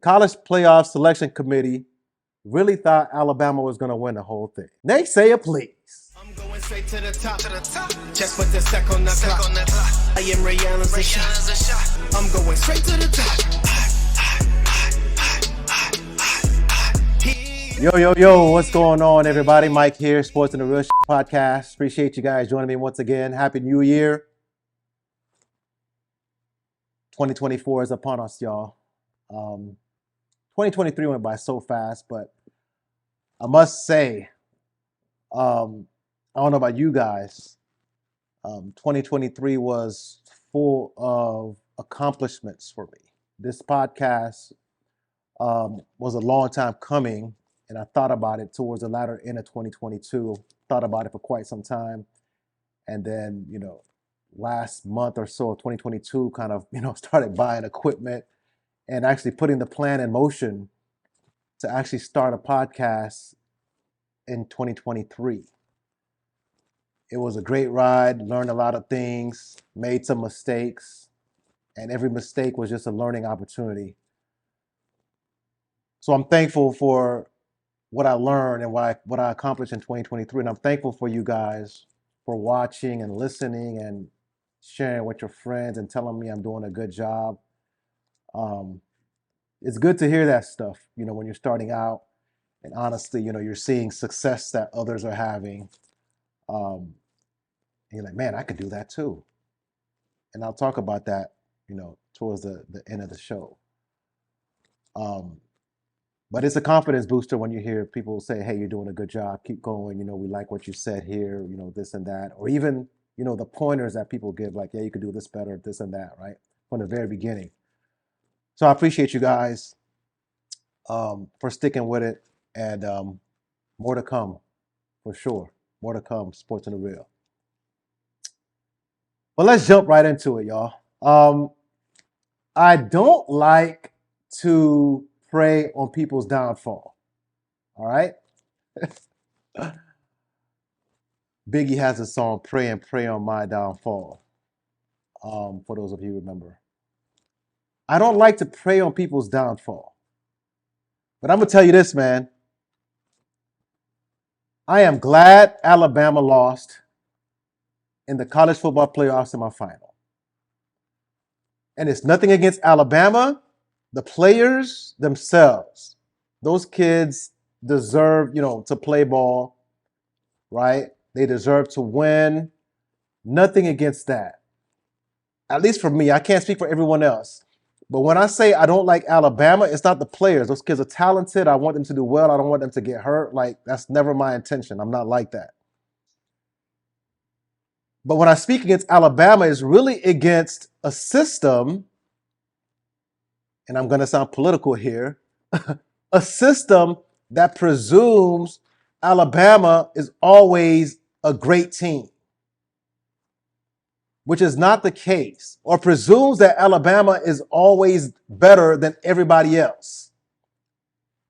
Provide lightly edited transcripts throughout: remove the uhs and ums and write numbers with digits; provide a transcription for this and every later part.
college playoff selection committee really thought Alabama was going to win the whole thing. Naysayers, please. I'm going straight to the top. Just put the stack on the clock. I am Ray Allen's a shot. I'm going straight to the top. Yo, what's going on, everybody? Mike here, Sports and the Real Podcast. Appreciate you guys joining me once again. Happy New Year. 2024 is upon us, y'all. 2023 went by so fast, but I must say, I don't know about you guys, 2023 was full of accomplishments for me. This podcast was a long time coming, and I thought about it towards the latter end of 2022, thought about it for quite some time. And then, last month or so of 2022 kind of, started buying equipment and actually putting the plan in motion to actually start a podcast in 2023. It was a great ride, learned a lot of things, made some mistakes, and every mistake was just a learning opportunity. So I'm thankful for what I learned and what I accomplished in 2023. And I'm thankful for you guys for watching and listening and sharing with your friends and telling me I'm doing a good job. It's good to hear that stuff, when you're starting out. And honestly, you're seeing success that others are having. And you're like, man, I could do that too. And I'll talk about that, towards the end of the show. But it's a confidence booster when you hear people say, hey, you're doing a good job, keep going, we like what you said here, this and that. Or even, the pointers that people give, like, yeah, you could do this better, this and that, right? From the very beginning. So I appreciate you guys for sticking with it. And more to come, for sure. More to come, Sports in the Real. But let's jump right into it, y'all. I don't like to prey on people's downfall. All right? Biggie has a song, Pray and Pray on My Downfall. For those of you who remember. I don't like to prey on people's downfall. But I'm going to tell you this, man. I am glad Alabama lost in the college football playoff semifinal. And it's nothing against Alabama. The players themselves, those kids deserve, to play ball, right? They deserve to win. Nothing against that. At least for me, I can't speak for everyone else. But when I say I don't like Alabama, it's not the players. Those kids are talented. I want them to do well. I don't want them to get hurt. Like, that's never my intention. I'm not like that. But when I speak against Alabama, it's really against a system, and I'm going to sound political here, a system that presumes Alabama is always a great team, which is not the case, or presumes that Alabama is always better than everybody else.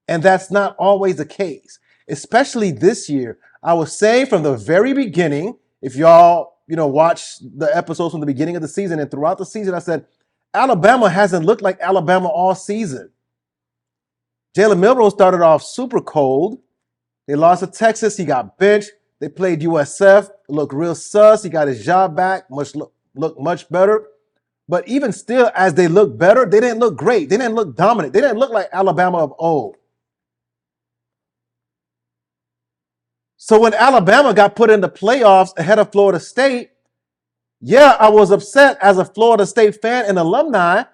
And that's not always the case, especially this year. I was saying from the very beginning, if y'all, watch the episodes from the beginning of the season and throughout the season, I said, Alabama hasn't looked like Alabama all season. Jalen Milroe started off super cold. They lost to Texas. He got benched. They played USF. Looked real sus. He got his job back. Looked much better. But even still, as they looked better, they didn't look great. They didn't look dominant. They didn't look like Alabama of old. So when Alabama got put in the playoffs ahead of Florida State, yeah, I was upset as a Florida State fan and alumni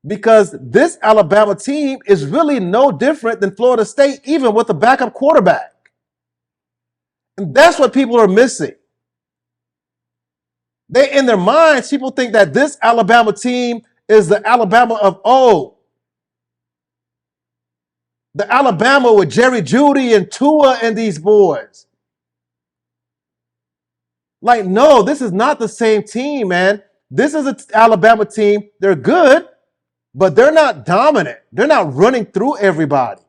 because this Alabama team is really no different than Florida State, even with a backup quarterback. And that's what people are missing. In their minds, people think that this Alabama team is the Alabama of old. The Alabama with Jerry Jeudy and Tua and these boys. Like, no, this is not the same team, man. This is an Alabama team. They're good, but they're not dominant. They're not running through everybody.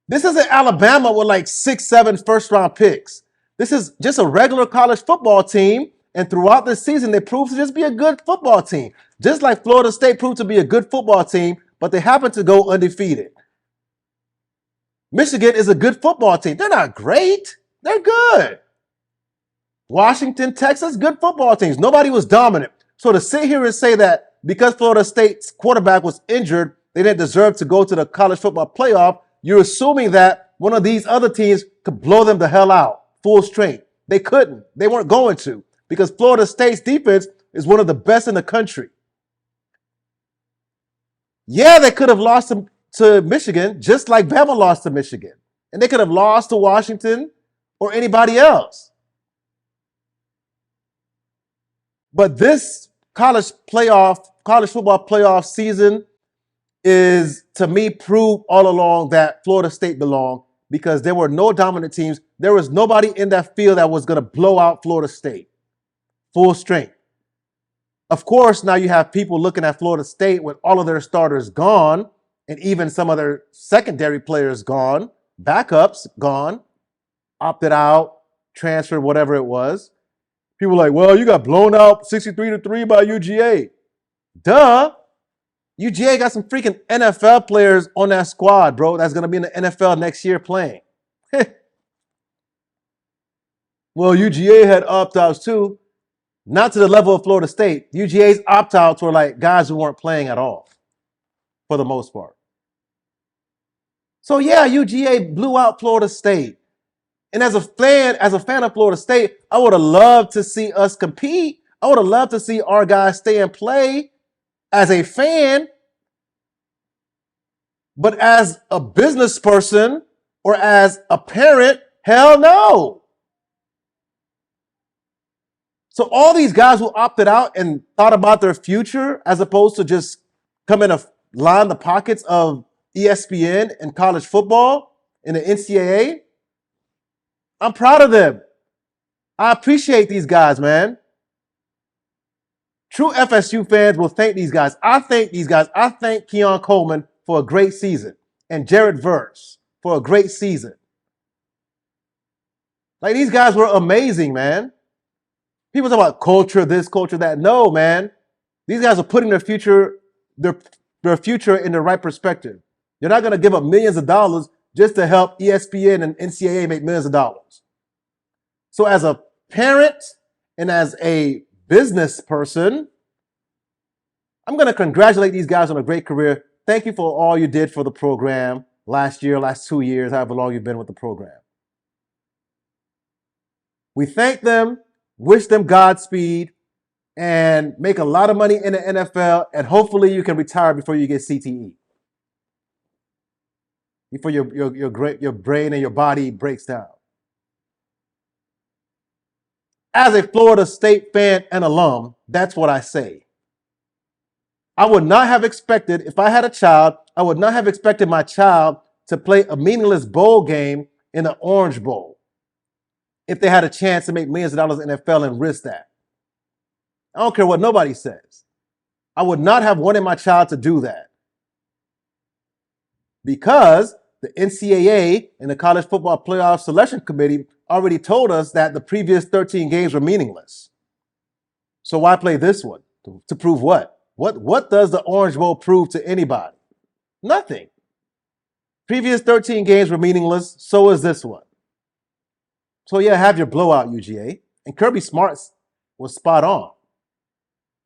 This isn't Alabama with like 6, 7 first-round picks. This is just a regular college football team, And throughout the season, they proved to just be a good football team. Just like Florida State proved to be a good football team, but they happen to go undefeated. Michigan is a good football team. They're not great. They're good. Washington, Texas, good football teams. Nobody was dominant. So to sit here and say that because Florida State's quarterback was injured, they didn't deserve to go to the college football playoff, you're assuming that one of these other teams could blow them the hell out, full strength. They couldn't. They weren't going to because Florida State's defense is one of the best in the country. Yeah, they could have lost to Michigan just like Bama lost to Michigan. And they could have lost to Washington or anybody else. But this college football playoff season is, to me, proof all along that Florida State belonged because there were no dominant teams. There was nobody in that field that was going to blow out Florida State full strength. Of course, now you have people looking at Florida State with all of their starters gone and even some of their secondary players gone, backups gone, opted out, transferred, whatever it was. People are like, well, you got blown out 63-3 by UGA. Duh. UGA got some freaking NFL players on that squad, bro. That's going to be in the NFL next year playing. Well, UGA had opt-outs too. Not to the level of Florida State. UGA's opt-outs were like guys who weren't playing at all, for the most part. So yeah, UGA blew out Florida State. And as a fan of Florida State, I would have loved to see us compete. I would have loved to see our guys stay and play as a fan. But as a business person or as a parent, hell no. So all these guys who opted out and thought about their future as opposed to just coming to line the pockets of ESPN and college football and the NCAA, I'm proud of them. I appreciate these guys, man. True FSU fans will thank these guys. I thank these guys. I thank Keon Coleman for a great season and Jared Verse for a great season. Like, these guys were amazing, man. People talk about culture, this, culture, that. No, man. These guys are putting their future in the right perspective. You're not going to give up millions of dollars just to help ESPN and NCAA make millions of dollars. So as a parent and as a business person, I'm going to congratulate these guys on a great career. Thank you for all you did for the program last year, last 2 years, however long you've been with the program. We thank them, wish them Godspeed, and make a lot of money in the NFL, and hopefully you can retire before you get CTE. Before your brain and your body breaks down. As a Florida State fan and alum, that's what I say. I would not have expected, if I had a child, I would not have expected my child to play a meaningless bowl game in the Orange Bowl if they had a chance to make millions of dollars in the NFL and risk that. I don't care what nobody says. I would not have wanted my child to do that because the NCAA and the College Football Playoff Selection Committee already told us that the previous 13 games were meaningless. So why play this one? To prove what? What does the Orange Bowl prove to anybody? Nothing. Previous 13 games were meaningless. So is this one. So yeah, have your blowout, UGA. And Kirby Smart was spot on.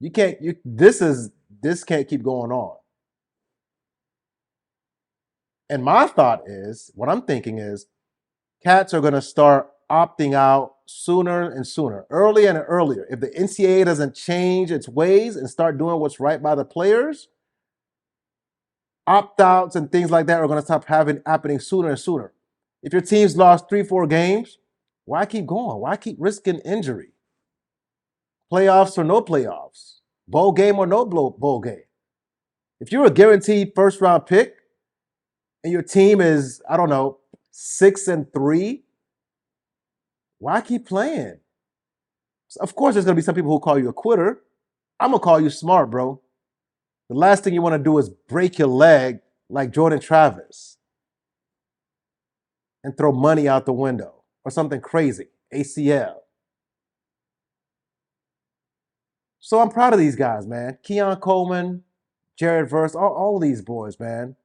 This can't keep going on. And my thought is, what I'm thinking is, cats are going to start opting out sooner and sooner, earlier and earlier. If the NCAA doesn't change its ways and start doing what's right by the players, opt-outs and things like that are going to stop happening sooner and sooner. If your team's lost 3-4 games, why keep going? Why keep risking injury? Playoffs or no playoffs? Bowl game or no bowl game? If you're a guaranteed first-round pick and your team is, 6-3, why keep playing? Of course, there's going to be some people who call you a quitter. I'm going to call you smart, bro. The last thing you want to do is break your leg like Jordan Travis and throw money out the window or something crazy, ACL. So I'm proud of these guys, man. Keon Coleman, Jared Verse, all of these boys, man.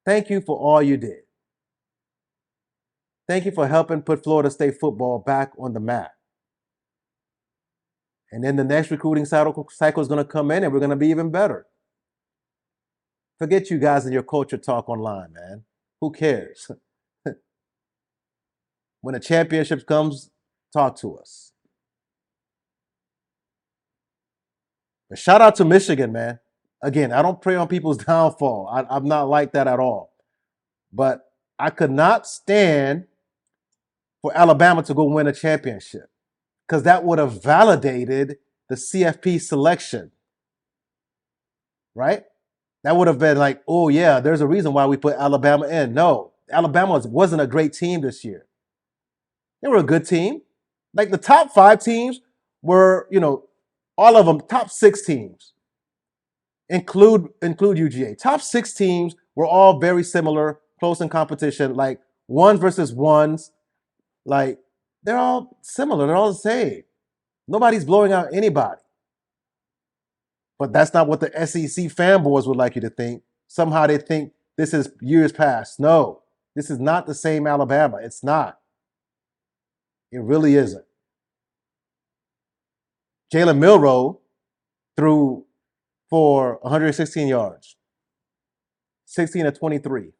Thank you for all you did. Thank you for helping put Florida State football back on the map. And then the next recruiting cycle is going to come in and we're going to be even better. Forget you guys and your culture talk online, man. Who cares? When a championship comes, talk to us. But shout out to Michigan, man. Again, I don't pray on people's downfall. I'm not like that at all. But I could not stand for Alabama to go win a championship because that would have validated the CFP selection, right? That would have been like, oh, yeah, there's a reason why we put Alabama in. No, Alabama wasn't a great team this year. They were a good team. Like the top 5 teams were, all of them, top 6 teams, include UGA. Top 6 teams were all very similar, close in competition, like ones versus ones. Like they're all similar. They're all the same. Nobody's blowing out anybody. But that's not what the SEC fanboys would like you to think. Somehow they think this is years past. No, this is not the same Alabama. It's not. It really isn't. Jalen Milroe threw for 116 yards, 16 of 23,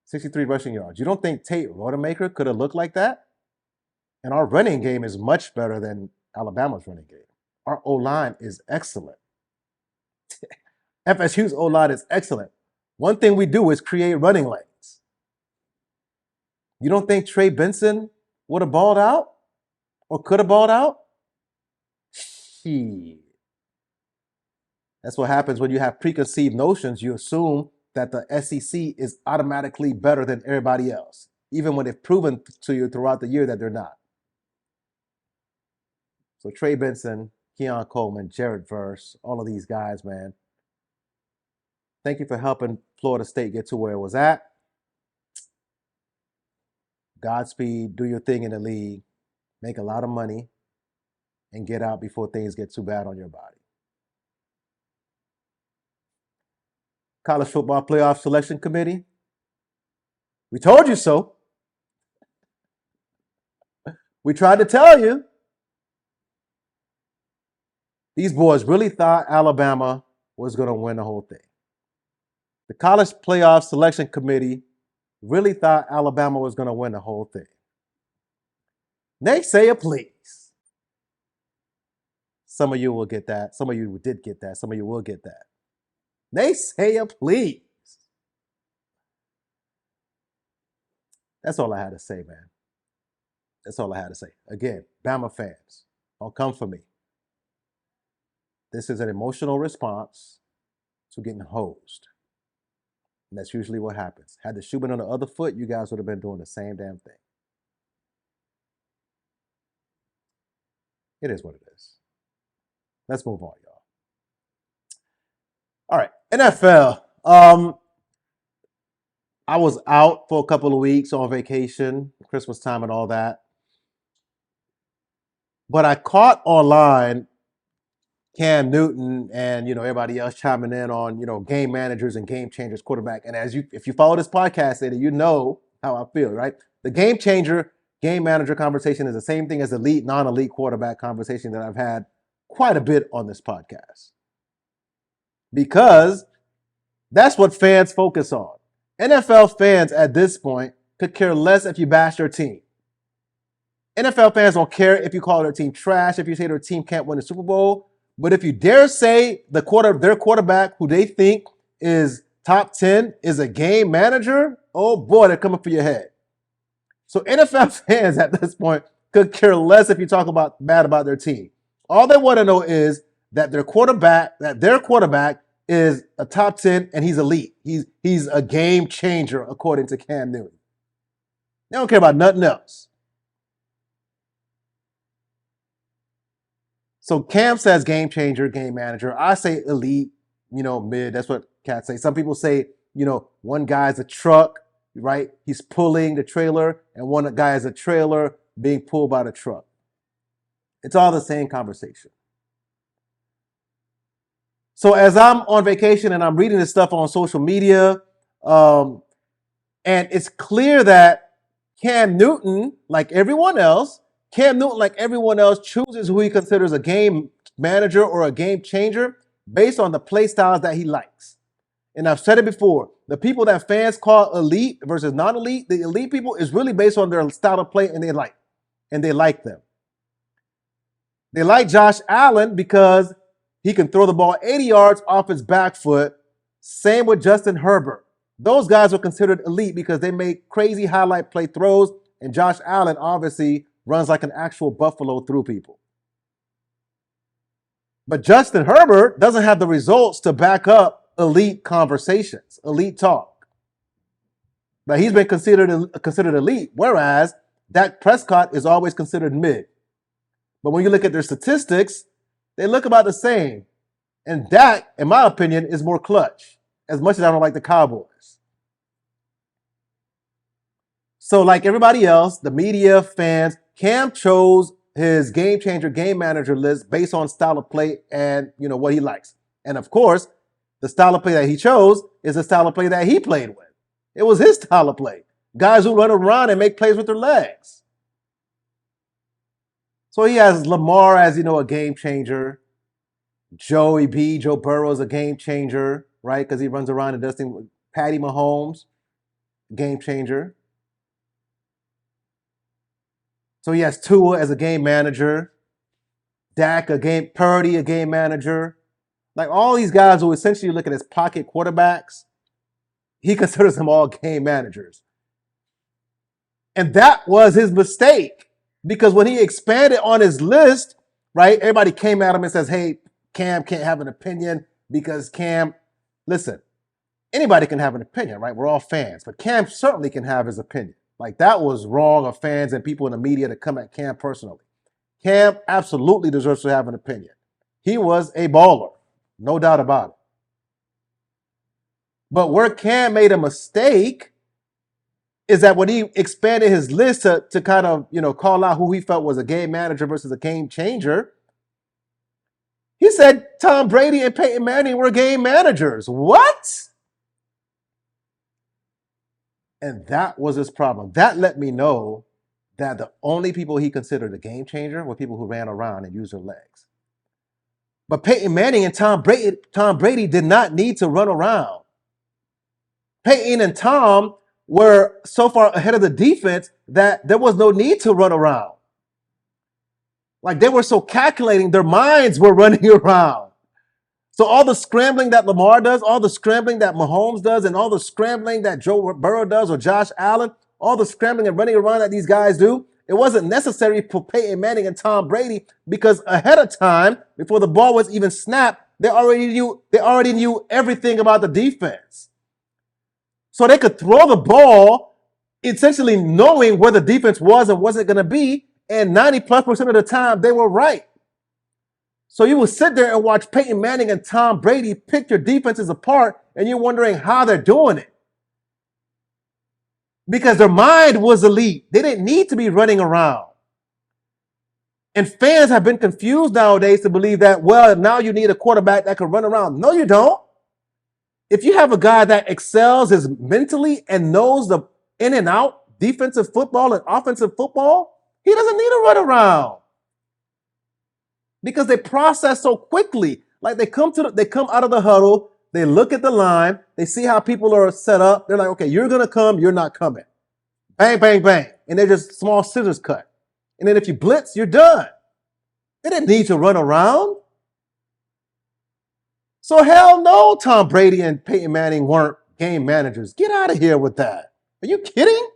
63 rushing yards. You don't think Tate Rodemaker could have looked like that? And our running game is much better than Alabama's running game. Our O-line is excellent. FSU's O-line is excellent. One thing we do is create running lanes. You don't think Trey Benson would have balled out or could have balled out? Shit. That's what happens when you have preconceived notions. You assume that the SEC is automatically better than everybody else, even when they've proven to you throughout the year that they're not. So Trey Benson, Keon Coleman, Jared Verse, all of these guys, man. Thank you for helping Florida State get to where it was at. Godspeed, do your thing in the league, make a lot of money, and get out before things get too bad on your body. College Football Playoff Selection Committee, we told you so. We tried to tell you. These boys really thought Alabama was going to win the whole thing. The College Playoff Selection Committee really thought Alabama was going to win the whole thing. Naysayer, please. Some of you will get that. Some of you did get that. Some of you will get that. Naysayer, please. That's all I had to say, man. That's all I had to say. Again, Bama fans, don't come for me. This is an emotional response to getting hosed. And that's usually what happens. Had the shoe been on the other foot, you guys would have been doing the same damn thing. It is what it is. Let's move on, y'all. All right, NFL. I was out for a couple of weeks on vacation, Christmas time and all that. But I caught online Cam Newton and everybody else chiming in on game managers and game changers quarterback. And if you follow this podcast, you know how I feel, right? The game changer, game manager conversation is the same thing as elite, non-elite quarterback conversation that I've had quite a bit on this podcast. Because that's what fans focus on. NFL fans at this point could care less if you bash their team. NFL fans don't care if you call their team trash, if you say their team can't win the Super Bowl. But if you dare say their quarterback, who they think is top 10, is a game manager, oh boy, they're coming for your head. So NFL fans at this point could care less if you talk bad about their team. All they want to know is that their quarterback is a top 10 and he's elite. He's a game changer, according to Cam Newton. They don't care about nothing else. So Cam says game changer, game manager. I say elite, mid. That's what cats say. Some people say, one guy's a truck, right? He's pulling the trailer, and one guy is a trailer being pulled by the truck. It's all the same conversation. So as I'm on vacation and I'm reading this stuff on social media, and it's clear that Cam Newton, like everyone else, chooses who he considers a game manager or a game changer based on the play styles that he likes. And I've said it before, the people that fans call elite versus non-elite, the elite people is really based on their style of play and they like them. They like Josh Allen because he can throw the ball 80 yards off his back foot. Same with Justin Herbert. Those guys are considered elite because they make crazy highlight play throws, and Josh Allen obviously runs like an actual buffalo through people. But Justin Herbert doesn't have the results to back up elite conversations, elite talk. But he's been considered elite, whereas Dak Prescott is always considered mid. But when you look at their statistics, they look about the same. And Dak, in my opinion, is more clutch, as much as I don't like the Cowboys. So like everybody else, the media, fans, Cam chose his game changer, game manager list based on style of play and what he likes. And of course, the style of play that he chose is the style of play that he played with. It was his style of play. Guys who run around and make plays with their legs. So he has Lamar as, a game changer. Joe Burrow is a game changer, right? Because he runs around and does things with Patty Mahomes, game changer. So he has Tua as a game manager. Dak, Purdy, a game manager. Like all these guys who essentially look at as pocket quarterbacks, he considers them all game managers. And that was his mistake because when he expanded on his list, right, everybody came at him and says, hey, Cam can't have an opinion because Cam, listen, anybody can have an opinion, right? We're all fans, but Cam certainly can have his opinion. Like that was wrong of fans and people in the media to come at Cam personally. Cam absolutely deserves to have an opinion. He was a baller, no doubt about it. But where Cam made a mistake is that when he expanded his list to kind of, call out who he felt was a game manager versus a game changer, he said Tom Brady and Peyton Manning were game managers. What? And that was his problem. That let me know that the only people he considered a game changer were people who ran around and used their legs. But Peyton Manning and Tom Brady did not need to run around. Peyton and Tom were so far ahead of the defense that there was no need to run around. Like they were so calculating, their minds were running around. So all the scrambling that Lamar does, all the scrambling that Mahomes does, and all the scrambling that Joe Burrow does or Josh Allen, all the scrambling and running around that these guys do, it wasn't necessary for Peyton Manning and Tom Brady because ahead of time, before the ball was even snapped, they already knew everything about the defense. So they could throw the ball essentially knowing where the defense was and wasn't going to be, and 90+% of the time they were right. So you would sit there and watch Peyton Manning and Tom Brady pick your defenses apart, and you're wondering how they're doing it. Because their mind was elite. They didn't need to be running around. And fans have been confused nowadays to believe that, well, now you need a quarterback that can run around. No, you don't. If you have a guy that excels mentally and knows the in and out defensive football and offensive football, he doesn't need to run around. Because they process so quickly. Like they come out of the huddle, they look at the line, they see how people are set up. They're like, okay, you're going to come, you're not coming. Bang, bang, bang. And they're just small scissors cut. And then if you blitz, you're done. They didn't need to run around. So hell no, Tom Brady and Peyton Manning weren't game managers. Get out of here with that. Are you kidding?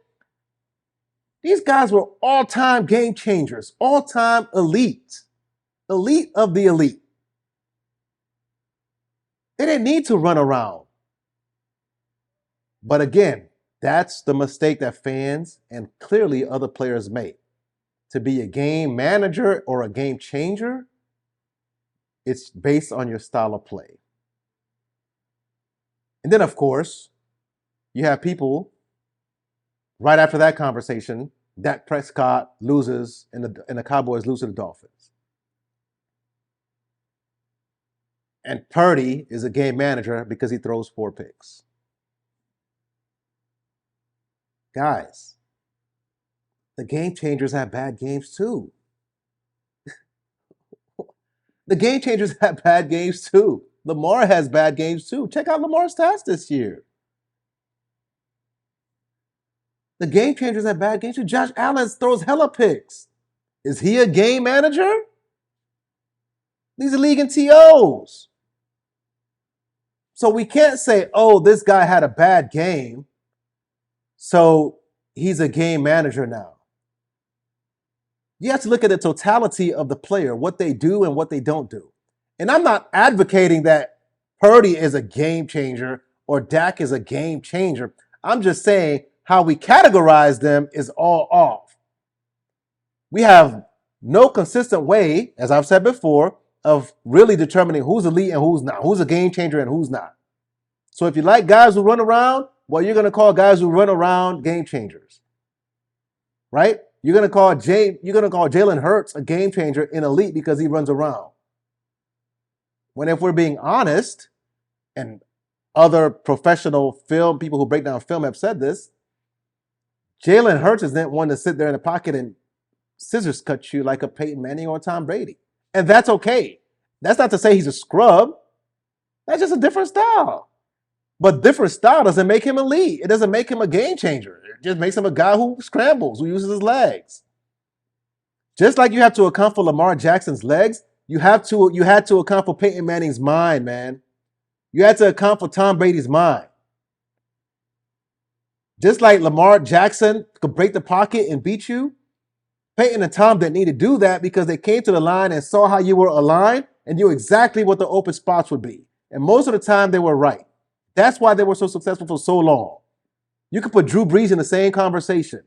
These guys were all-time game changers, all-time elite. Elite of the elite. They didn't need to run around. But again, that's the mistake that fans and clearly other players make. To be a game manager or a game changer, it's based on your style of play. And then, of course, you have people right after that conversation, Dak Prescott loses and the Cowboys lose to the Dolphins. And Purdy is a game manager because he throws 4 picks. Guys, the game changers have bad games too. The game changers have bad games too. Lamar has bad games too. Check out Lamar's stats this year. The game changers have bad games too. Josh Allen throws hella picks. Is he a game manager? These are league in TOs. So we can't say, oh, this guy had a bad game, so he's a game manager now. You have to look at the totality of the player, what they do and what they don't do. And I'm not advocating that Purdy is a game changer or Dak is a game changer. I'm just saying how we categorize them is all off. We have no consistent way, as I've said before, of really determining who's elite and who's not, who's a game changer and who's not. So if you like guys who run around, well, you're going to call guys who run around game changers, right? You're going to call Jalen Hurts a game changer in elite because he runs around. When if we're being honest, and other professional film people who break down film have said this, Jalen Hurts isn't one to sit there in the pocket and scissors cut you like a Peyton Manning or Tom Brady. And that's okay. That's not to say he's a scrub. That's just a different style. But different style doesn't make him elite. It doesn't make him a game changer. It just makes him a guy who scrambles, who uses his legs. Just like you have to account for Lamar Jackson's legs, you had to account for Peyton Manning's mind, man. You had to account for Tom Brady's mind. Just like Lamar Jackson could break the pocket and beat you, Peyton and Tom didn't need to do that because they came to the line and saw how you were aligned and knew exactly what the open spots would be. And most of the time, they were right. That's why they were so successful for so long. You could put Drew Brees in the same conversation.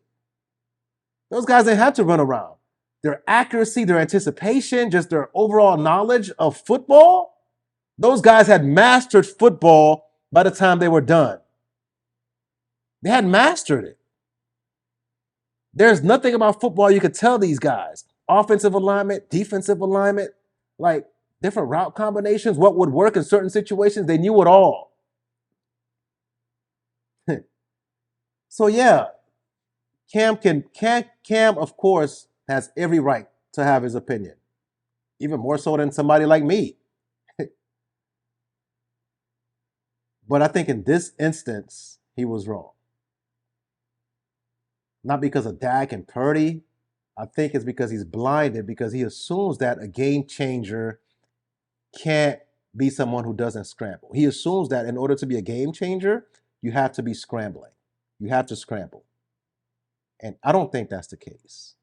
Those guys didn't have to run around. Their accuracy, their anticipation, just their overall knowledge of football, those guys had mastered football by the time they were done. They had mastered it. There's nothing about football you could tell these guys. Offensive alignment, defensive alignment, like different route combinations, what would work in certain situations, they knew it all. So yeah, Cam, of course, has every right to have his opinion, even more so than somebody like me. But I think in this instance, he was wrong. Not because of Dak and Purdy. I think it's because he's blinded, because he assumes that a game changer can't be someone who doesn't scramble. He assumes that in order to be a game changer, you have to be scrambling. You have to scramble. And I don't think that's the case.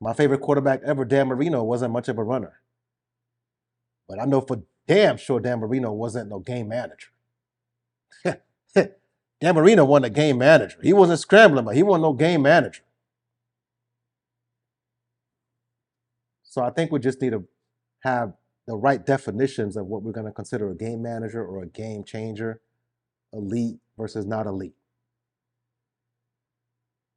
My favorite quarterback ever, Dan Marino, wasn't much of a runner. But I know for damn sure Dan Marino wasn't no game manager. Dan Marino wasn't a game manager. He wasn't scrambling, but he wasn't no game manager. So I think we just need to have the right definitions of what we're going to consider a game manager or a game changer, elite versus not elite.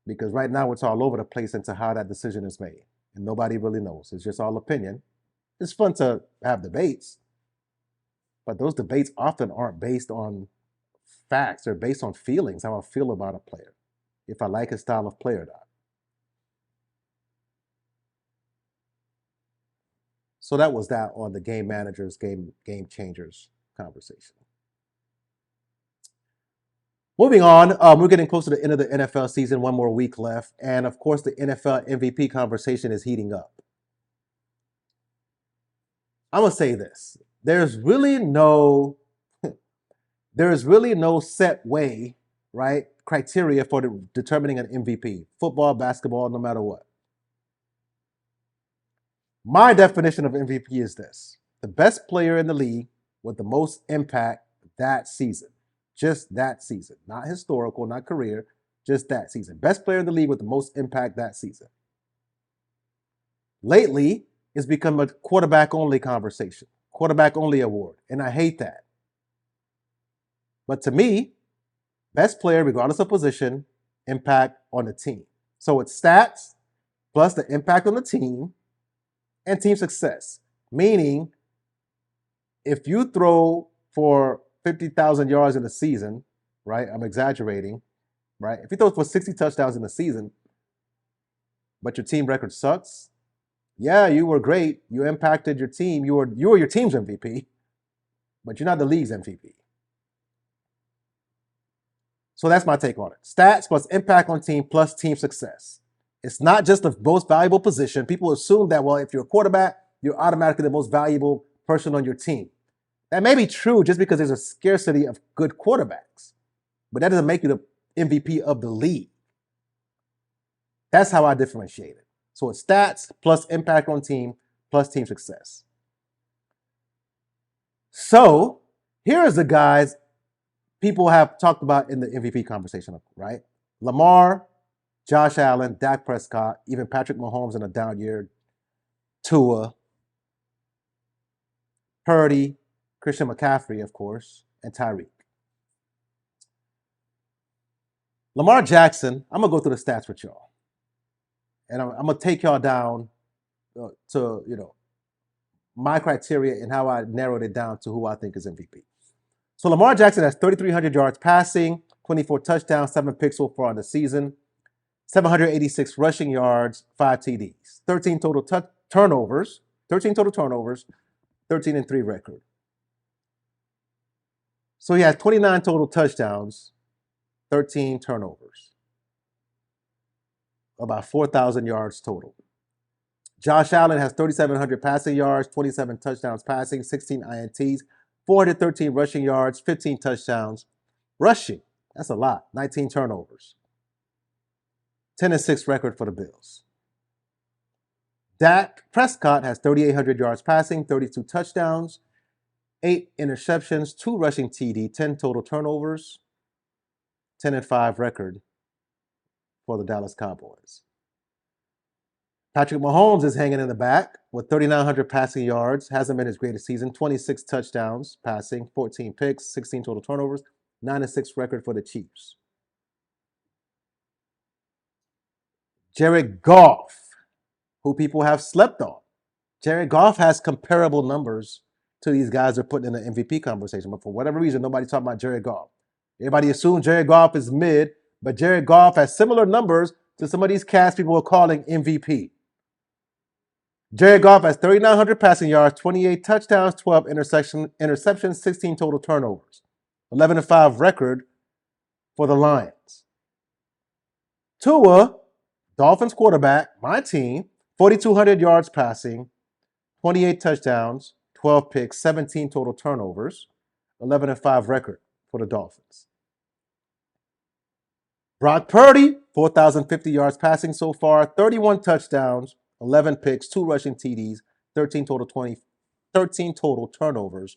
Because right now it's all over the place into how that decision is made. And nobody really knows. It's just all opinion. It's fun to have debates. But those debates often aren't based on facts. They're based on feelings, how I feel about a player. If I like his style of play or not. So that was that on the game managers, game changers conversation. Moving on, we're getting close to the end of the NFL season, one more week left. And of course, the NFL MVP conversation is heating up. I'm going to say this. There's really no set way, right, criteria for determining an MVP. Football, basketball, no matter what. My definition of MVP is this: the best player in the league with the most impact that season. Just that season. Not historical, not career, just that season. Best player in the league with the most impact that season. Lately, it's become a quarterback-only conversation, quarterback-only award, and I hate that. But to me, best player, regardless of position, impact on the team. So it's stats plus the impact on the team and team success, meaning if you throw for 50,000 yards in a season, right? I'm exaggerating, right? If you throw for 60 touchdowns in a season, but your team record sucks, yeah, you were great. You impacted your team. You were your team's MVP, but you're not the league's MVP. So that's my take on it. Stats plus impact on team plus team success. It's not just the most valuable position. People assume that, well, if you're a quarterback, you're automatically the most valuable person on your team. That may be true just because there's a scarcity of good quarterbacks, but that doesn't make you the MVP of the league. That's how I differentiate it. So it's stats plus impact on team plus team success. So here is the guys people have talked about in the MVP conversation, right? Lamar, Josh Allen, Dak Prescott, even Patrick Mahomes in a down year, Tua, Purdy, Christian McCaffrey, of course, and Tyreek. Lamar Jackson, I'm going to go through the stats with y'all. And I'm going to take y'all down to, my criteria and how I narrowed it down to who I think is MVP. So Lamar Jackson has 3,300 yards passing, 24 touchdowns, 7 picks so far in the season, 786 rushing yards, 5 TDs, 13 total turnovers, 13-3 record. So he has 29 total touchdowns, 13 turnovers, about 4,000 yards total. Josh Allen has 3,700 passing yards, 27 touchdowns passing, 16 INTs, 413 rushing yards, 15 touchdowns. Rushing, that's a lot, 19 turnovers. 10-6 record for the Bills. Dak Prescott has 3,800 yards passing, 32 touchdowns, 8 interceptions, 2 rushing TD, 10 total turnovers, 10-5 record for the Dallas Cowboys. Patrick Mahomes is hanging in the back with 3,900 passing yards. Hasn't been his greatest season. 26 touchdowns passing, 14 picks, 16 total turnovers, 9-6 record for the Chiefs. Jared Goff, who people have slept on. Jared Goff has comparable numbers to these guys they're putting in the MVP conversation. But for whatever reason, nobody's talking about Jared Goff. Everybody assumes Jared Goff is mid, but Jared Goff has similar numbers to some of these cats people are calling MVP. Jared Goff has 3,900 passing yards, 28 touchdowns, 12 interceptions, 16 total turnovers. 11-5 record for the Lions. Tua, Dolphins quarterback, my team, 4,200 yards passing, 28 touchdowns, 12 picks, 17 total turnovers, 11-5 record for the Dolphins. Brock Purdy, 4,050 yards passing so far, 31 touchdowns, 11 picks, 2 rushing TDs, 13 total turnovers,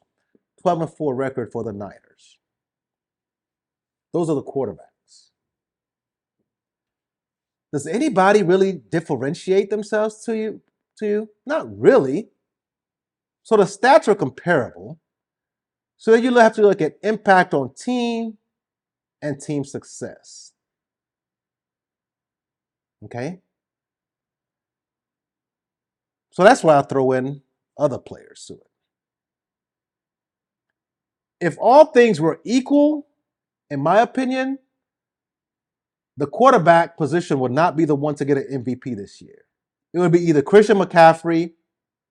12-4 record for the Niners. Those are the quarterbacks. Does anybody really differentiate themselves to you? Not really. So the stats are comparable. So you have to look at impact on team and team success. Okay? So that's why I throw in other players to it. If all things were equal, in my opinion, the quarterback position would not be the one to get an MVP this year. It would be either Christian McCaffrey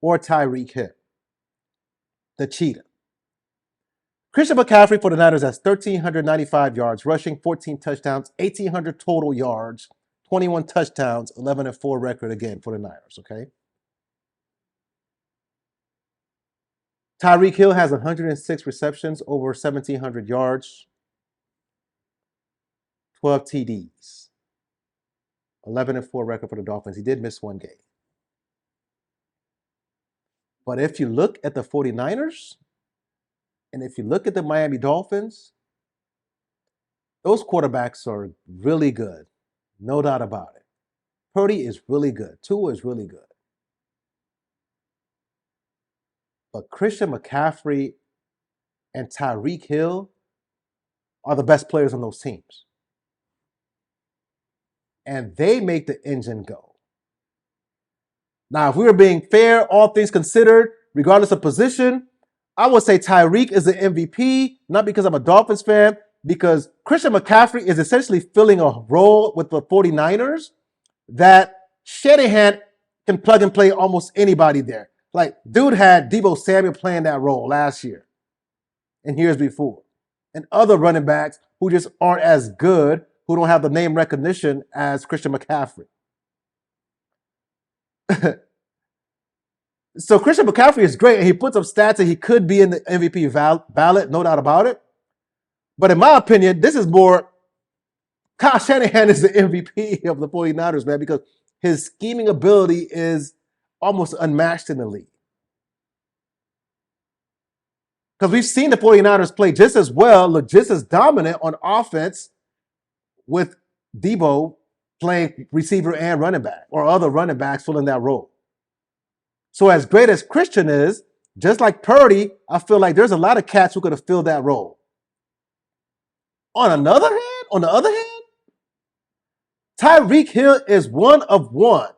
or Tyreek Hill, the cheetah. Christian McCaffrey for the Niners has 1,395 yards rushing, 14 touchdowns, 1,800 total yards, 21 touchdowns, 11-4 record again for the Niners, okay? Tyreek Hill has 106 receptions, over 1,700 yards, 12 TDs, 11-4 record for the Dolphins. He did miss one game. But if you look at the 49ers, and if you look at the Miami Dolphins, those quarterbacks are really good. No doubt about it. Purdy is really good. Tua is really good. But Christian McCaffrey and Tyreek Hill are the best players on those teams. And they make the engine go. Now, if we were being fair, all things considered, regardless of position, I would say Tyreek is the MVP, not because I'm a Dolphins fan, because Christian McCaffrey is essentially filling a role with the 49ers that Shanahan can plug and play almost anybody there. Like, dude had Deebo Samuel playing that role last year and years before. And other running backs who just aren't as good, who don't have the name recognition as Christian McCaffrey. So Christian McCaffrey is great, and he puts up stats that he could be in the MVP ballot, no doubt about it. But in my opinion, this is more Kyle Shanahan is the MVP of the 49ers, man, because his scheming ability is almost unmatched in the league. Because we've seen the 49ers play just as well, look just as dominant on offense with Deebo playing receiver and running back, or other running backs filling that role. So as great as Christian is, just like Purdy, I feel like there's a lot of cats who could have filled that role. On the other hand, Tyreek Hill is one of one.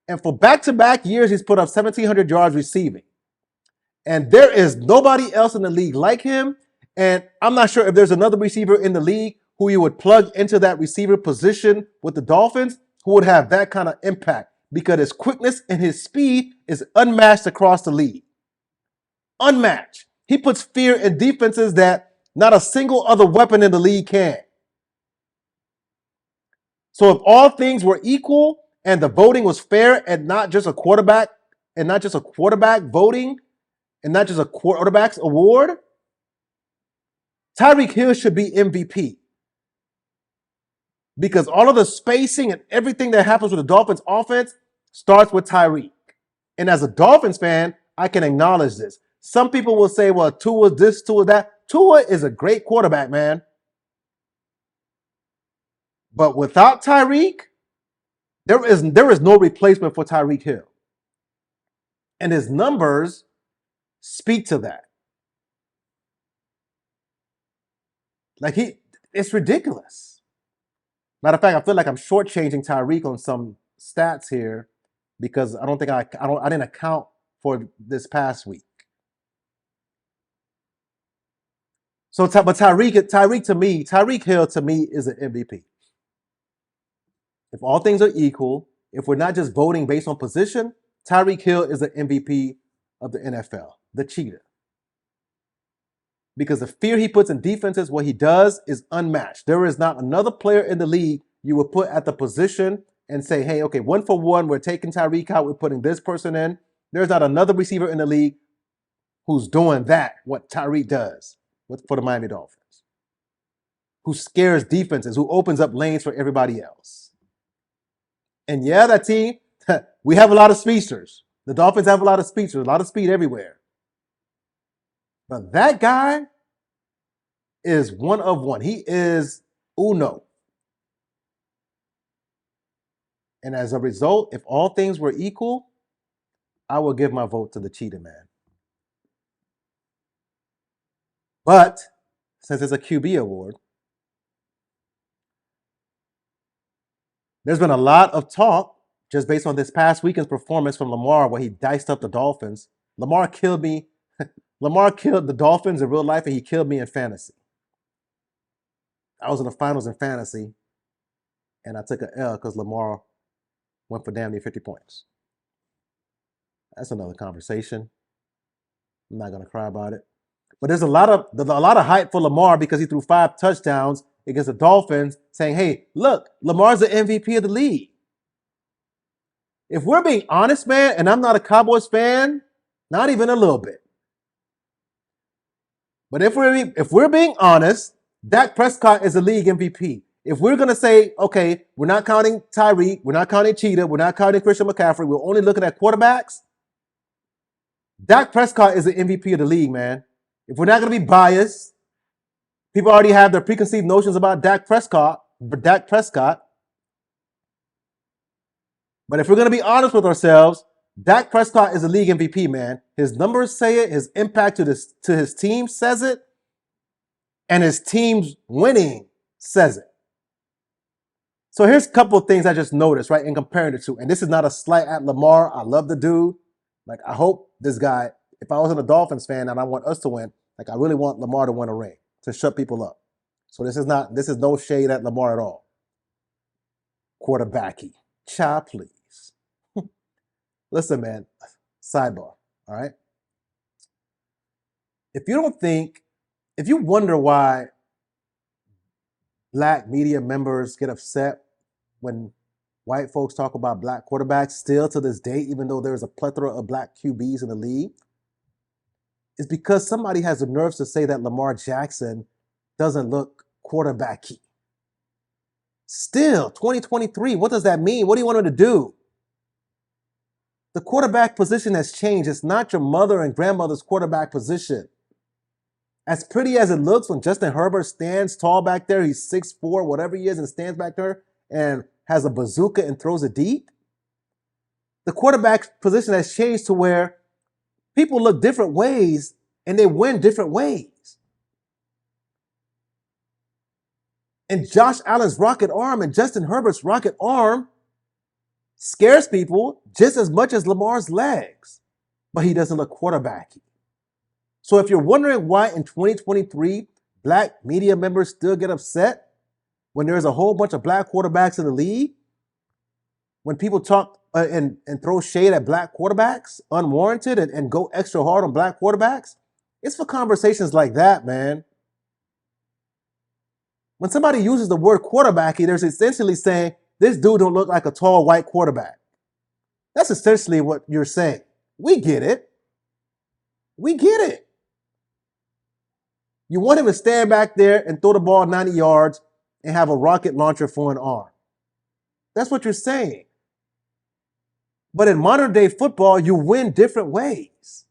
And for back-to-back years, he's put up 1,700 yards receiving. And there is nobody else in the league like him. And I'm not sure if there's another receiver in the league who you would plug into that receiver position with the Dolphins who would have that kind of impact, because his quickness and his speed is unmatched across the league. Unmatched. He puts fear in defenses that not a single other weapon in the league can. So if all things were equal and the voting was fair and not just a quarterback voting and not just a quarterback's award, Tyreek Hill should be MVP. Because all of the spacing and everything that happens with the Dolphins offense starts with Tyreek. And as a Dolphins fan, I can acknowledge this. Some people will say, well, Tua this, Tua that. Tua is a great quarterback, man. But without Tyreek, there is no replacement for Tyreek Hill. And his numbers speak to that. It's ridiculous. Matter of fact, I feel like I'm shortchanging Tyreek on some stats here because I didn't account for this past week. So, but Tyreek Hill to me is an MVP. If all things are equal, if we're not just voting based on position, Tyreek Hill is the MVP of the NFL, the cheetah. Because the fear he puts in defenses, what he does is unmatched. There is not another player in the league you would put at the position and say, hey, okay, 1 for 1, we're taking Tyreek out, we're putting this person in. There's not another receiver in the league who's doing that, what Tyreek does for the Miami Dolphins, who scares defenses, who opens up lanes for everybody else. And yeah, that team, we have a lot of speedsters. The Dolphins have a lot of speedsters, a lot of speed everywhere. But that guy is one of one. He is uno. And as a result, if all things were equal, I will give my vote to the cheetah man. But since it's a QB award, there's been a lot of talk just based on this past weekend's performance from Lamar, where he diced up the Dolphins. Lamar killed me. Lamar killed the Dolphins in real life, and he killed me in fantasy. I was in the finals in fantasy, and I took an L because Lamar went for damn near 50 points. That's another conversation. I'm not going to cry about it. But there's a lot of hype for Lamar because he threw 5 touchdowns against the Dolphins, saying, hey, look, Lamar's the MVP of the league. If we're being honest, man, and I'm not a Cowboys fan, not even a little bit. But if we're being honest, Dak Prescott is the league MVP. If we're going to say, okay, we're not counting Tyreek, we're not counting Cheetah, we're not counting Christian McCaffrey, we're only looking at quarterbacks, Dak Prescott is the MVP of the league, man. If we're not going to be biased, people already have their preconceived notions about Dak Prescott. But if we're going to be honest with ourselves, Dak Prescott is the league MVP, man. His numbers say it. His impact to his team says it. And his team's winning says it. So here's a couple of things I just noticed, right, in comparing the two. And this is not a slight at Lamar. I love the dude. Like, I hope this guy if I wasn't a Dolphins fan and I want us to win, like I really want Lamar to win a ring to shut people up. So this is no shade at Lamar at all. Quarterbacky. Child, please. Listen, man, sidebar, all right? If you wonder why black media members get upset when white folks talk about black quarterbacks still to this day, even though there's a plethora of black QBs in the league, is because somebody has the nerves to say that Lamar Jackson doesn't look quarterbacky. Still, 2023, what does that mean? What do you want him to do? The quarterback position has changed. It's not your mother and grandmother's quarterback position. As pretty as it looks when Justin Herbert stands tall back there, he's 6'4", whatever he is, and stands back there and has a bazooka and throws it deep. The quarterback position has changed to where people look different ways and they win different ways. And Josh Allen's rocket arm and Justin Herbert's rocket arm scares people just as much as Lamar's legs, but he doesn't look quarterbacky. So if you're wondering why in 2023 black media members still get upset when there's a whole bunch of black quarterbacks in the league, when people talk and throw shade at black quarterbacks unwarranted and go extra hard on black quarterbacks, it's for conversations like that, man. When somebody uses the word quarterbacky, they're essentially saying, this dude don't look like a tall white quarterback. That's essentially what you're saying. We get it. We get it. You want him to stand back there and throw the ball 90 yards and have a rocket launcher for an arm. That's what you're saying. But in modern day football, you win different ways.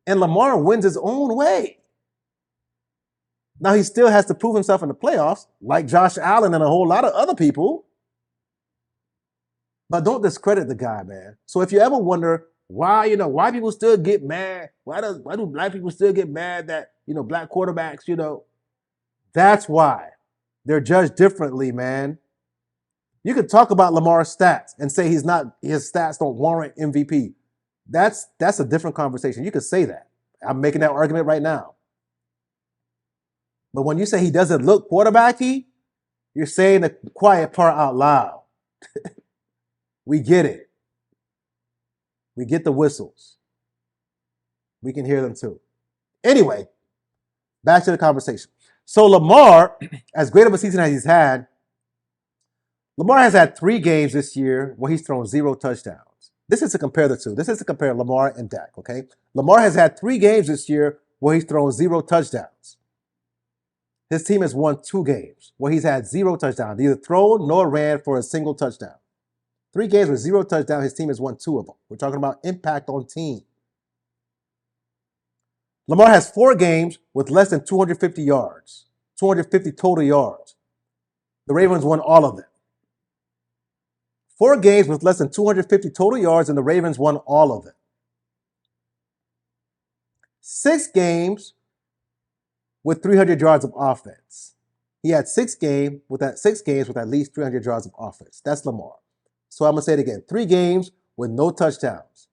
And Lamar wins his own way. Now he still has to prove himself in the playoffs, like Josh Allen and a whole lot of other people. But don't discredit the guy, man. So if you ever wonder why people still get mad, why do black people still get mad that, black quarterbacks, that's why. They're judged differently, man. You could talk about Lamar's stats and say his stats don't warrant MVP. That's a different conversation. You could say that. I'm making that argument right now. But when you say he doesn't look quarterbacky, you're saying the quiet part out loud. We get it. We get the whistles. We can hear them too. Anyway, back to the conversation. So Lamar, as great of a season as he's had, Lamar has had 3 games this year where he's thrown 0 touchdowns. This is to compare the two. This is to compare Lamar and Dak, okay? Lamar has had 3 games this year where he's thrown 0 touchdowns. His team has won 2 games where he's had 0 touchdowns, neither thrown nor ran for a single touchdown. 3 games with 0 touchdowns, his team has won 2 of them. We're talking about impact on team. Lamar has 4 games with less than 250 yards, 250 total yards. The Ravens won all of them. 4 games with less than 250 total yards, and the Ravens won all of them. 6 games with 300 yards of offense. He had 6 games with at least 300 yards of offense. That's Lamar. So I'm going to say it again. 3 games with no touchdowns.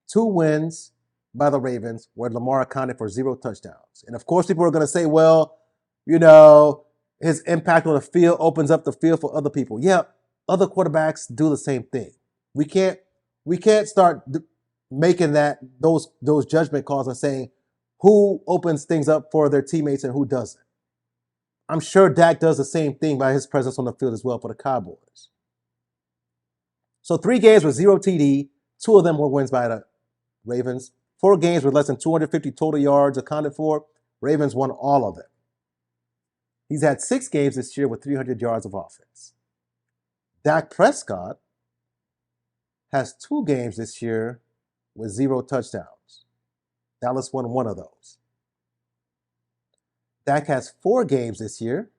2 wins by the Ravens where Lamar accounted for 0 touchdowns. And of course, people are going to say, well, his impact on the field opens up the field for other people. Yeah, other quarterbacks do the same thing. We can't start making those judgment calls and saying who opens things up for their teammates and who doesn't. I'm sure Dak does the same thing by his presence on the field as well for the Cowboys. So 3 games with 0 TD, 2 of them were wins by the Ravens. 4 games with less than 250 total yards accounted for. Ravens won all of them. He's had 6 games this year with 300 yards of offense. Dak Prescott has 2 games this year with 0 touchdowns. Dallas won 1 of those. Dak has 4 games this year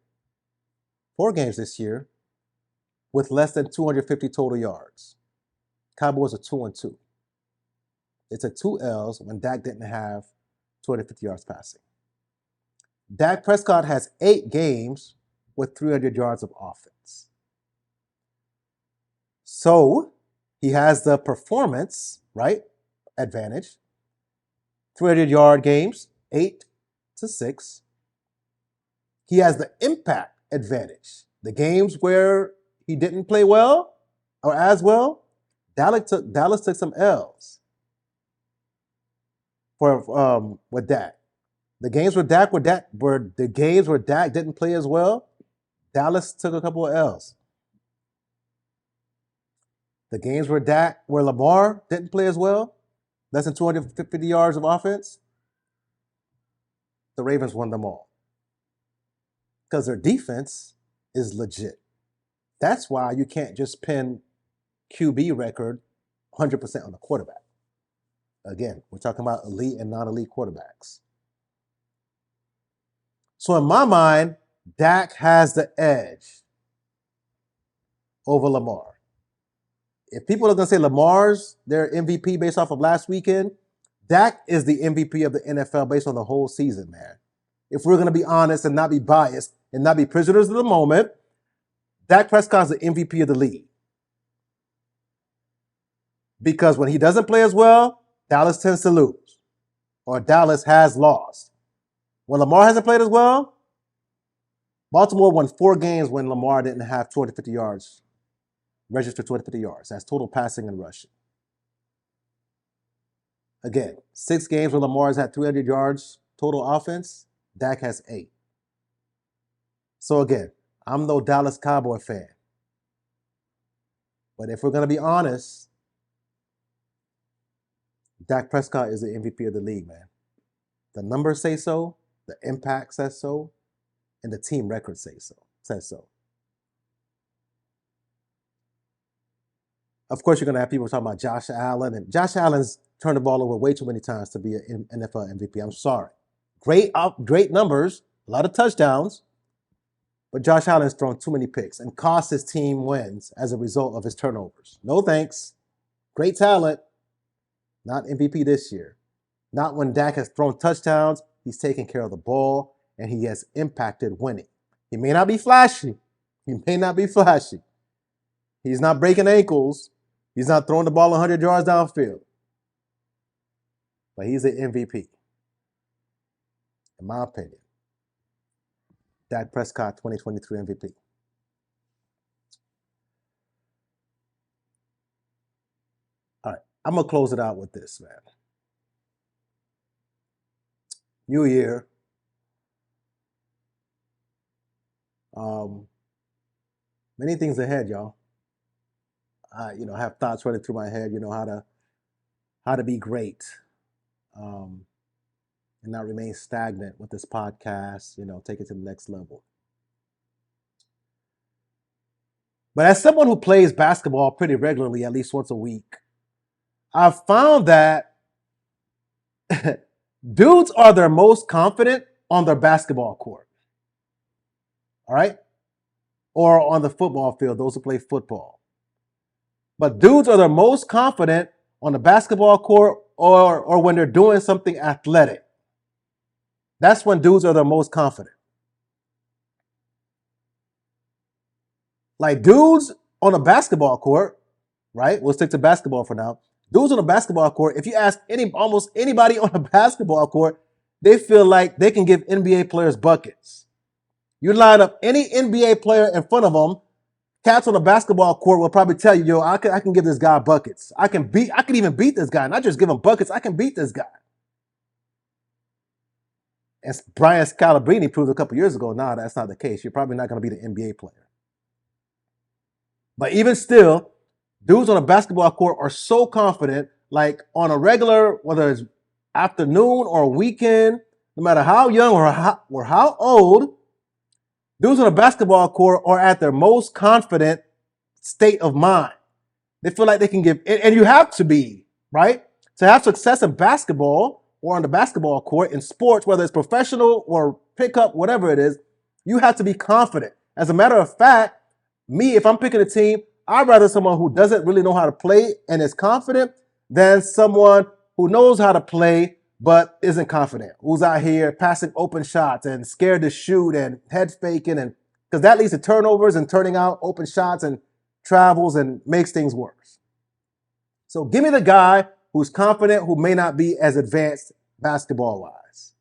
with less than 250 total yards. Cowboys are 2-2. It's a 2 L's when Dak didn't have 250 yards passing. Dak Prescott has 8 games with 300 yards of offense. So he has the performance, right, advantage. 300-yard games, 8-6. He has the impact advantage. The games where he didn't play well or as well, Dallas took some L's for with Dak. The games where Dak didn't play as well, Dallas took a couple of L's. The games where Lamar didn't play as well, less than 250 yards of offense, the Ravens won them all. Because their defense is legit. That's why you can't just pin QB record 100% on the quarterback. Again, we're talking about elite and non-elite quarterbacks. So in my mind, Dak has the edge over Lamar. If people are going to say Lamar's their MVP based off of last weekend, Dak is the MVP of the NFL based on the whole season, man. If we're going to be honest and not be biased and not be prisoners of the moment, Dak Prescott is the MVP of the league. Because when he doesn't play as well, Dallas tends to lose. Or Dallas has lost. When Lamar hasn't played as well, Baltimore won 4 games when Lamar didn't have 250 yards, registered 250 yards. That's total passing and rushing. Again, 6 games where Lamar's had 300 yards total offense, Dak has 8. So again, I'm no Dallas Cowboy fan. But if we're going to be honest, Dak Prescott is the MVP of the league, man. The numbers say so, the impact says so, and the team record says so. Of course, you're going to have people talking about Josh Allen, and Josh Allen's turned the ball over way too many times to be an NFL MVP. I'm sorry. Great numbers, a lot of touchdowns, but Josh Allen's thrown too many picks and cost his team wins as a result of his turnovers. No thanks. Great talent, not MVP this year. Not when Dak has thrown touchdowns, he's taken care of the ball, and he has impacted winning. He may not be flashy. He's not breaking ankles. He's not throwing the ball 100 yards downfield. But he's the MVP. In my opinion. Dak Prescott, 2023 MVP. All right, I'm going to close it out with this, man. New year. Many things ahead, y'all. I have thoughts running through my head, how to be great, and not remain stagnant with this podcast, take it to the next level. But as someone who plays basketball pretty regularly, at least once a week, I've found that dudes are their most confident on their basketball court. All right? Or on the football field, those who play football. But dudes are the most confident on the basketball court or when they're doing something athletic. That's when dudes are the most confident. Like dudes on a basketball court, right? We'll stick to basketball for now. Dudes on a basketball court, if you ask almost anybody on a basketball court, they feel like they can give NBA players buckets. You line up any NBA player in front of them, cats on a basketball court will probably tell you, yo, I can give this guy buckets. I can even beat this guy. Not just give him buckets, I can beat this guy. As Brian Scalabrine proved a couple years ago, nah, that's not the case. You're probably not going to be the NBA player. But even still, dudes on a basketball court are so confident, like on a regular, whether it's afternoon or weekend, no matter how young or how old, dudes on a basketball court are at their most confident state of mind. They feel like they can give, and you have to be, right? To have success in basketball or on the basketball court in sports, whether it's professional or pickup, whatever it is, you have to be confident. As a matter of fact, me, if I'm picking a team, I'd rather someone who doesn't really know how to play and is confident than someone who knows how to play but isn't confident, who's out here passing open shots and scared to shoot and head faking, and because that leads to turnovers and turning out open shots and travels and makes things worse. So give me the guy who's confident, who may not be as advanced basketball-wise.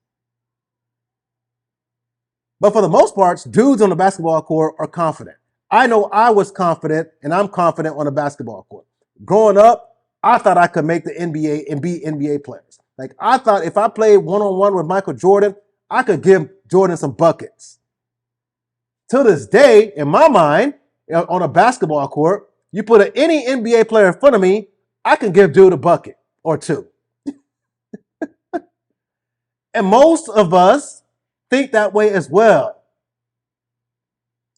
But for the most part, dudes on the basketball court are confident. I know I was confident, and I'm confident on the basketball court. Growing up, I thought I could make the NBA and be NBA players. Like, I thought if I played one-on-one with Michael Jordan, I could give Jordan some buckets. To this day, in my mind, on a basketball court, you put any NBA player in front of me, I can give dude a bucket or two. And most of us think that way as well.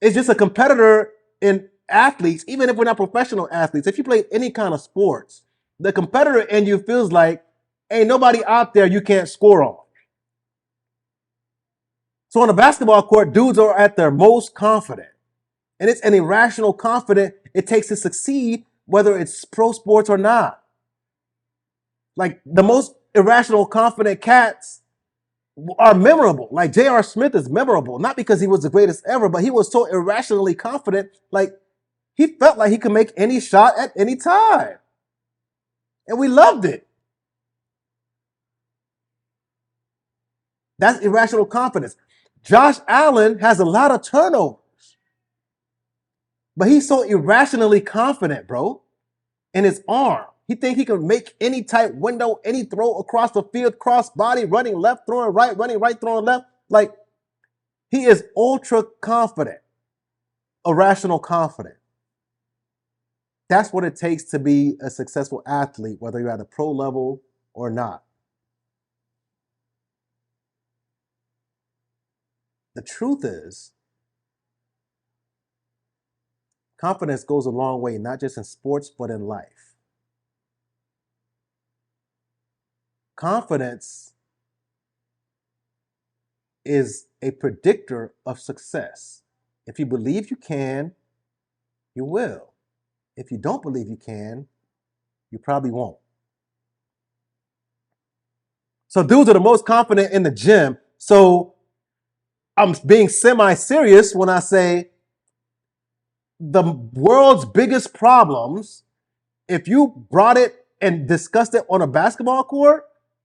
It's just a competitor in athletes, even if we're not professional athletes. If you play any kind of sports, the competitor in you feels like ain't nobody out there you can't score on. So on a basketball court, dudes are at their most confident. And it's an irrational confidence it takes to succeed, whether it's pro sports or not. Like, the most irrational confident cats are memorable. Like, J.R. Smith is memorable, not because he was the greatest ever, but he was so irrationally confident. Like, he felt like he could make any shot at any time. And we loved it. That's irrational confidence. Josh Allen has a lot of turnovers, but he's so irrationally confident, bro, in his arm. He thinks he can make any tight window, any throw across the field, cross body, running left, throwing right, running right, throwing left. Like, he is ultra confident, irrational confident. That's what it takes to be a successful athlete, whether you're at a pro level or not. The truth is, confidence goes a long way, not just in sports, but in life. Confidence is a predictor of success. If you believe you can, you will. If you don't believe you can, you probably won't. So dudes are the most confident in the gym. So I'm being semi-serious when I say the world's biggest problems, if you brought it and discussed it on a basketball court,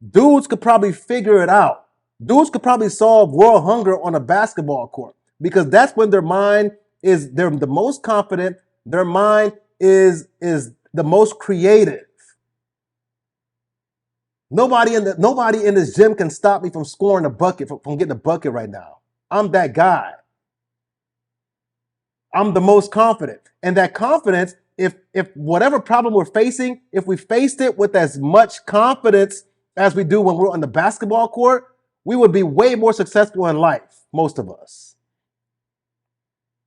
dudes could probably figure it out. Dudes could probably solve world hunger on a basketball court, because that's when their mind is, they're the most confident, their mind is the most creative. Nobody in this gym can stop me from scoring a bucket, from getting a bucket right now. I'm that guy. I'm the most confident. And that confidence, if whatever problem we're facing, if we faced it with as much confidence as we do when we're on the basketball court, we would be way more successful in life, most of us.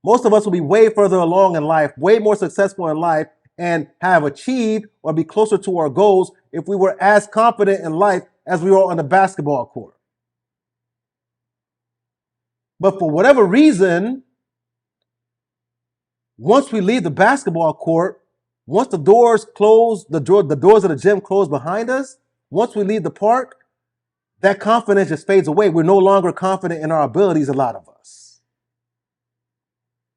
Most of us will be way further along in life, way more successful in life, and have achieved or be closer to our goals if we were as confident in life as we were on the basketball court. But for whatever reason, once we leave the basketball court, once the doors close, the doors of the gym close behind us, once we leave the park, that confidence just fades away. We're no longer confident in our abilities, a lot of us.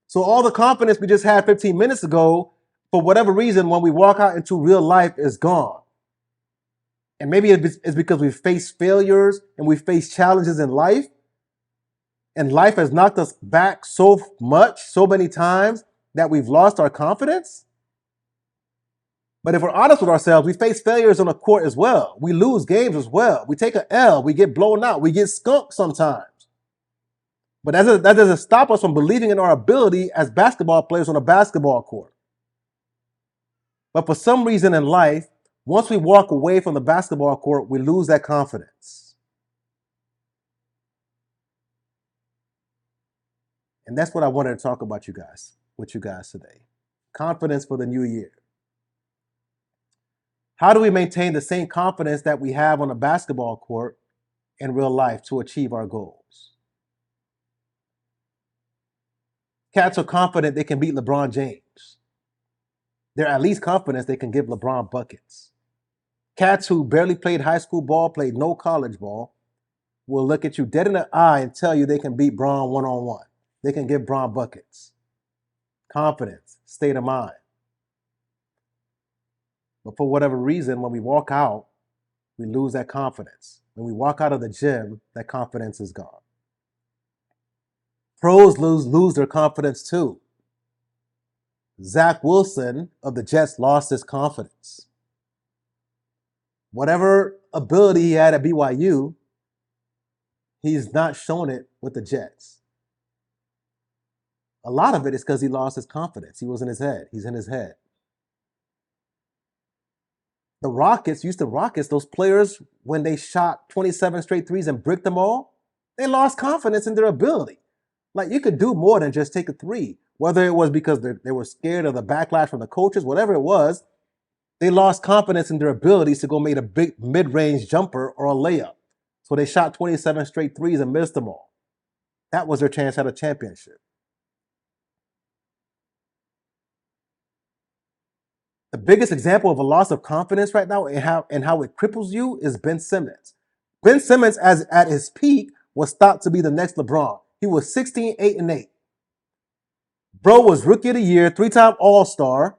So all the confidence we just had 15 minutes ago, for whatever reason, when we walk out into real life, is gone. And maybe it's because we've faced failures and we've faced challenges in life. And life has knocked us back so much, so many times, that we've lost our confidence. But if we're honest with ourselves, we face failures on the court as well. We lose games as well. We take an L. We get blown out. We get skunked sometimes. But that doesn't stop us from believing in our ability as basketball players on a basketball court. But for some reason in life, once we walk away from the basketball court, we lose that confidence. And that's what I wanted to talk about with you guys today. Confidence for the new year. How do we maintain the same confidence that we have on a basketball court in real life to achieve our goals? Cats are confident they can beat LeBron James. They're at least confident they can give LeBron buckets. Cats who barely played high school ball, played no college ball, will look at you dead in the eye and tell you they can beat Bron one-on-one. They can give Bron buckets. Confidence, state of mind. But for whatever reason, when we walk out, we lose that confidence. when we walk out of the gym, that confidence is gone. Pros lose their confidence too. Zach Wilson of the Jets lost his confidence. Whatever ability he had at BYU, he's not shown it with the Jets. A lot of it is because he lost his confidence. He was in his head. He's in his head. The Rockets, those players, when they shot 27 straight threes and bricked them all, they lost confidence in their ability. Like, you could do more than just take a three. Whether it was because they were scared of the backlash from the coaches, whatever it was, they lost confidence in their abilities to go make a big mid-range jumper or a layup. So they shot 27 straight threes and missed them all. That was their chance at a championship. The biggest example of a loss of confidence right now and how it cripples you is Ben Simmons. Ben Simmons, as at his peak, was thought to be the next LeBron. He was 16, 8, and 8. Bro was Rookie of the Year, 3-time All-Star,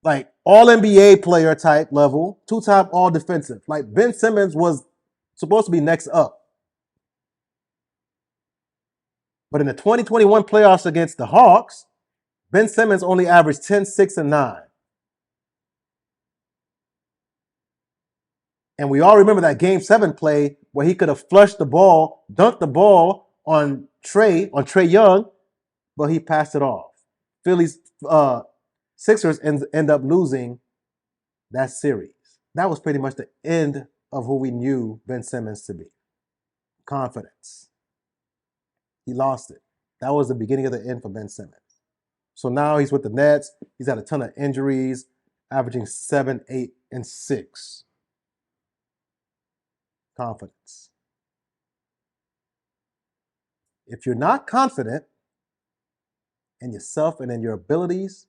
like All-NBA player type level, 2-time All-Defensive. Like, Ben Simmons was supposed to be next up. But in the 2021 playoffs against the Hawks, Ben Simmons only averaged 10, 6, and 9. And we all remember that Game 7 play where he could have flushed the ball, dunked the ball on Trey Young, but he passed it off. Phillies Sixers end up losing that series. That was pretty much the end of who we knew Ben Simmons to be. Confidence. He lost it. That was the beginning of the end for Ben Simmons. So now he's with the Nets. He's had a ton of injuries, averaging 7, 8, and 6. Confidence. If you're not confident in yourself and in your abilities,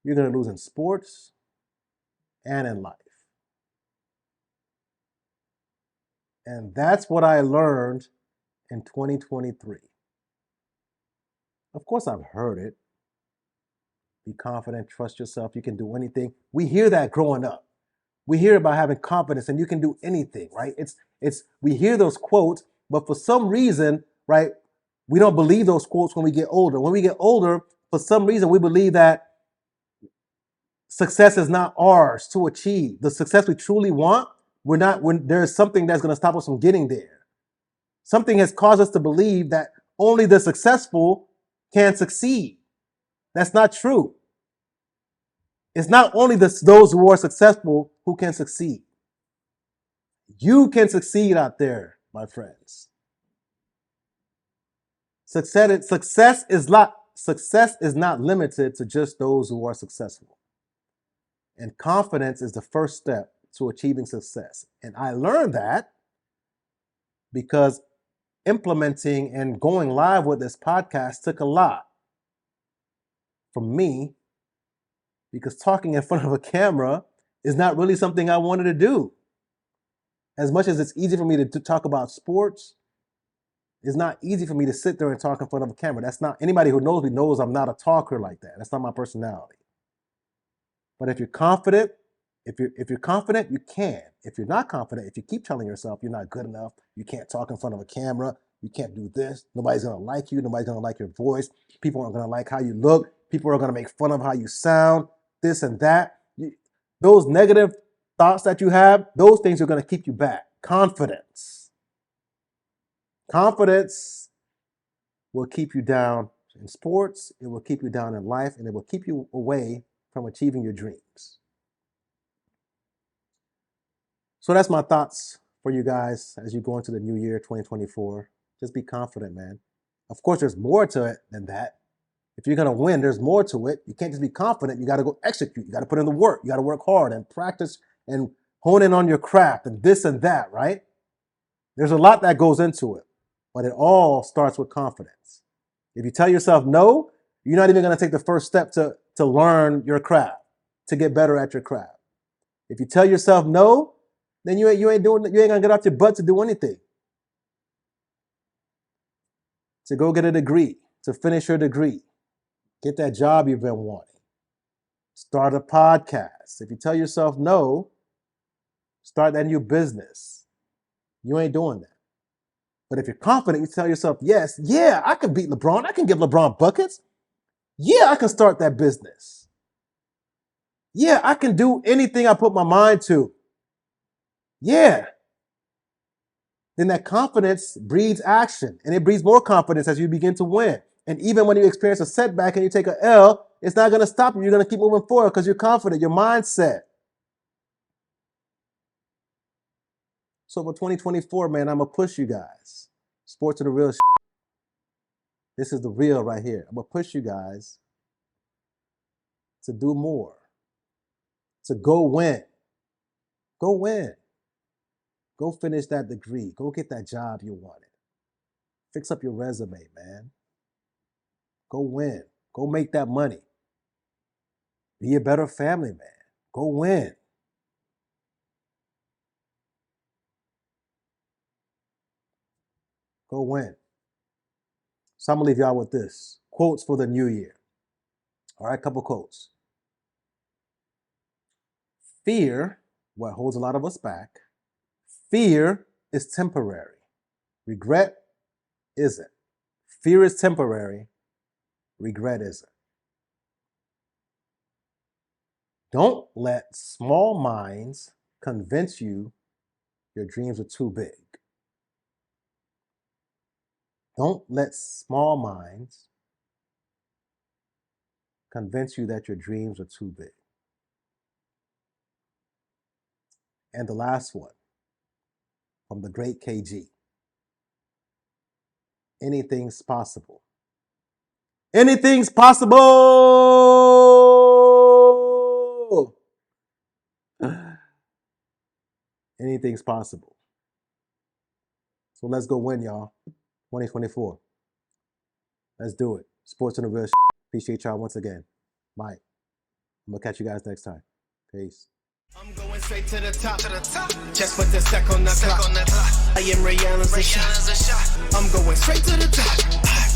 you're going to lose in sports and in life. And that's what I learned in 2023. Of course, I've heard it. Be confident, trust yourself, you can do anything. We hear that growing up. We hear about having confidence and you can do anything, right? We hear those quotes, but for some reason, right, we don't believe those quotes when we get older. When we get older, for some reason, we believe that success is not ours to achieve. The success we truly want, when there's something that's going to stop us from getting there. Something has caused us to believe that only the successful can succeed. That's not true. It's not only those who are successful who can succeed. You can succeed out there, my friends. Success is not limited to just those who are successful. And confidence is the first step to achieving success. And I learned that because implementing and going live with this podcast took a lot from me, because talking in front of a camera is not really something I wanted to do. As much as it's easy for me to talk about sports, it's not easy for me to sit there and talk in front of a camera. That's not, anybody who knows me knows I'm not a talker like that. That's not my personality. But if you're confident, if you're confident, you can. If you're not confident, if you keep telling yourself you're not good enough, you can't talk in front of a camera, you can't do this, nobody's gonna like you, nobody's gonna like your voice, people aren't gonna like how you look, people are gonna make fun of how you sound, this and that. Those negative thoughts that you have, those things are gonna keep you back. Confidence. Confidence will keep you down in sports, it will keep you down in life, and it will keep you away from achieving your dreams. So that's my thoughts for you guys as you go into the new year, 2024. Just be confident, man. Of course, there's more to it than that. If you're going to win, there's more to it. You can't just be confident. You got to go execute. You got to put in the work. You got to work hard and practice and hone in on your craft and this and that, right? There's a lot that goes into it, but it all starts with confidence. If you tell yourself no, you're not even going to take the first step to learn your craft, to get better at your craft. If you tell yourself no, then you ain't gonna get off your butt to do anything. To go get a degree, to finish your degree, get that job you've been wanting, start a podcast. If you tell yourself no, start that new business. You ain't doing that. But if you're confident, you tell yourself, yes, yeah, I can beat LeBron. I can give LeBron buckets. Yeah, I can start that business. Yeah, I can do anything I put my mind to. Yeah. Then that confidence breeds action, and it breeds more confidence as you begin to win. And even when you experience a setback and you take an L, it's not going to stop you. You're going to keep moving forward because you're confident, your mindset. So for 2024, man, I'm going to push you guys. Sports are the real shit. This is the real right here. I'm going to push you guys to do more, to go win. Go win. Go finish that degree. Go get that job you wanted. Fix up your resume, man. Go win. Go make that money. Be a better family man. Go win. Go win. So I'm going to leave y'all with this. Quotes for the new year. All right, couple quotes. Fear, what holds a lot of us back, fear is temporary. Regret isn't. Fear is temporary. Regret isn't. Don't let small minds convince you your dreams are too big. Don't let small minds convince you that your dreams are too big. And the last one, from the great KG. Anything's possible. Anything's possible! Anything's possible. So let's go win, y'all. 2024. Let's do it. Sports and the real shit. Appreciate y'all once again. Mike. I'm gonna catch you guys next time. Peace. I'm going straight to the top. Just put the stack on the clock. I am Ray Allen's a shot. I'm going straight to the top.